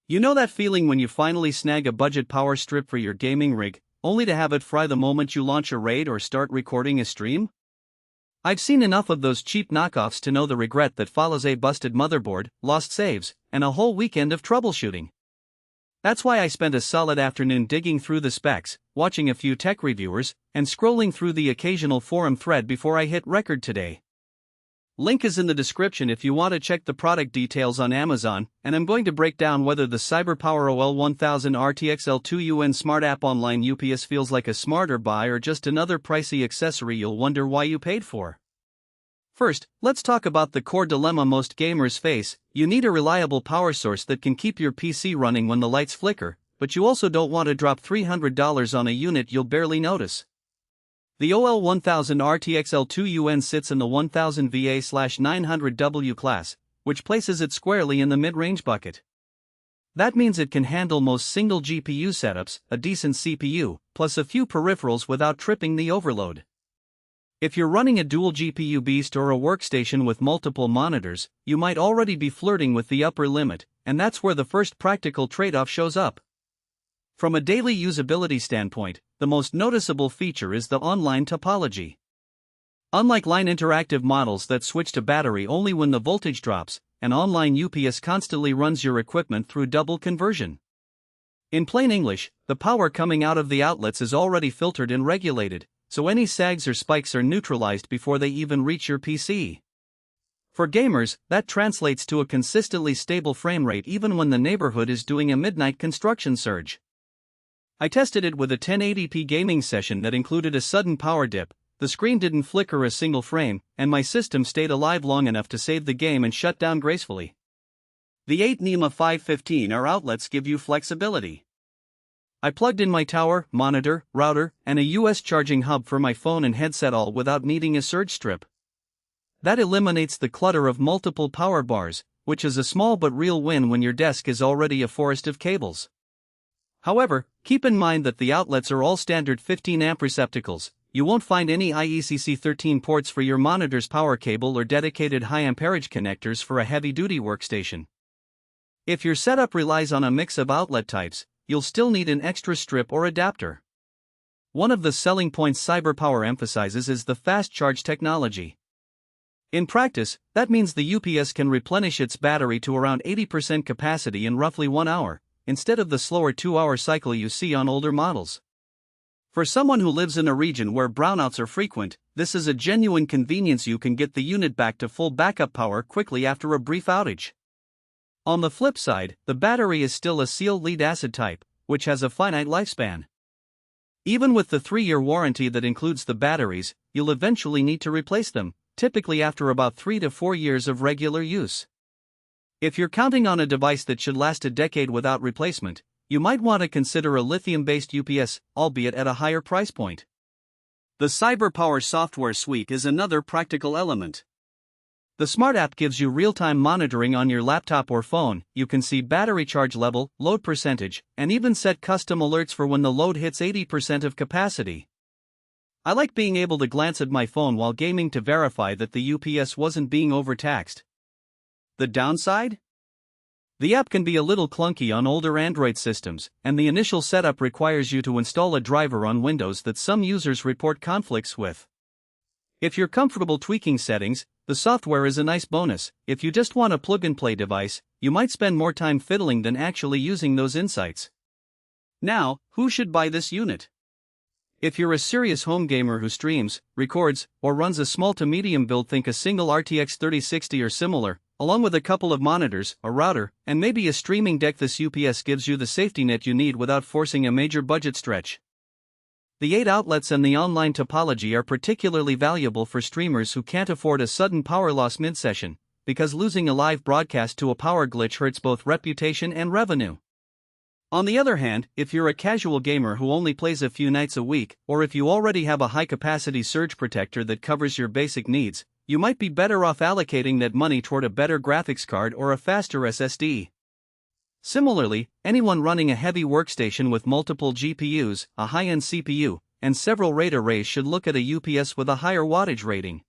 You know that feeling when you finally snag a budget power strip for your gaming rig, only to have it fry the moment you launch a raid or start recording a stream? I've seen enough of those cheap knockoffs to know the regret that follows a busted motherboard, lost saves, and a whole weekend of troubleshooting. That's why I spent a solid afternoon digging through the specs, watching a few tech reviewers, and scrolling through the occasional forum thread before I hit record today. Link is in the description if you want to check the product details on Amazon, and I'm going to break down whether the CyberPower OL1000RTXL2UN Smart App Online UPS feels like a smarter buy or just another pricey accessory you'll wonder why you paid for. First, let's talk about the core dilemma most gamers face. You need a reliable power source that can keep your PC running when the lights flicker, but you also don't want to drop $300 on a unit you'll barely notice. The OL1000RTXL2UN sits in the 1000VA/900W class, which places it squarely in the mid-range bucket. That means it can handle most single GPU setups, a decent CPU, plus a few peripherals without tripping the overload. If you're running a dual GPU beast or a workstation with multiple monitors, you might already be flirting with the upper limit, and that's where the first practical trade-off shows up. From a daily usability standpoint, the most noticeable feature is the online topology. Unlike line interactive models that switch to battery only when the voltage drops, an online UPS constantly runs your equipment through double conversion. In plain English, the power coming out of the outlets is already filtered and regulated, so any sags or spikes are neutralized before they even reach your PC. For gamers, that translates to a consistently stable frame rate even when the neighborhood is doing a midnight construction surge. I tested it with a 1080p gaming session that included a sudden power dip. The screen didn't flicker a single frame, and my system stayed alive long enough to save the game and shut down gracefully. The 8 NEMA 515R outlets give you flexibility. I plugged in my tower, monitor, router, and a US charging hub for my phone and headset, all without needing a surge strip. That eliminates the clutter of multiple power bars, which is a small but real win when your desk is already a forest of cables. However, keep in mind that the outlets are all standard 15-amp receptacles. You won't find any IECC 13 ports for your monitor's power cable or dedicated high-amperage connectors for a heavy-duty workstation. If your setup relies on a mix of outlet types, you'll still need an extra strip or adapter. One of the selling points CyberPower emphasizes is the fast charge technology. In practice, that means the UPS can replenish its battery to around 80% capacity in roughly 1 hour, instead of the slower 2-hour cycle you see on older models. For someone who lives in a region where brownouts are frequent, this is a genuine convenience. You can get the unit back to full backup power quickly after a brief outage. On the flip side, the battery is still a sealed lead-acid type, which has a finite lifespan. Even with the 3-year warranty that includes the batteries, you'll eventually need to replace them, typically after about 3 to 4 years of regular use. If you're counting on a device that should last a decade without replacement, you might want to consider a lithium-based UPS, albeit at a higher price point. The CyberPower software suite is another practical element. The Smart App gives you real-time monitoring on your laptop or phone. You can see battery charge level, load percentage, and even set custom alerts for when the load hits 80% of capacity. I like being able to glance at my phone while gaming to verify that the UPS wasn't being overtaxed. The downside? The app can be a little clunky on older Android systems, and the initial setup requires you to install a driver on Windows that some users report conflicts with. If you're comfortable tweaking settings, the software is a nice bonus. If you just want a plug-and-play device, you might spend more time fiddling than actually using those insights. Now, who should buy this unit? If you're a serious home gamer who streams, records, or runs a small to medium build, think a single RTX 3060 or similar, along with a couple of monitors, a router, and maybe a streaming deck. This UPS gives you the safety net you need without forcing a major budget stretch. The 8 outlets and the online topology are particularly valuable for streamers who can't afford a sudden power loss mid-session, because losing a live broadcast to a power glitch hurts both reputation and revenue. On the other hand, if you're a casual gamer who only plays a few nights a week, or if you already have a high-capacity surge protector that covers your basic needs, you might be better off allocating that money toward a better graphics card or a faster SSD. Similarly, anyone running a heavy workstation with multiple GPUs, a high-end CPU, and several RAID arrays should look at a UPS with a higher wattage rating.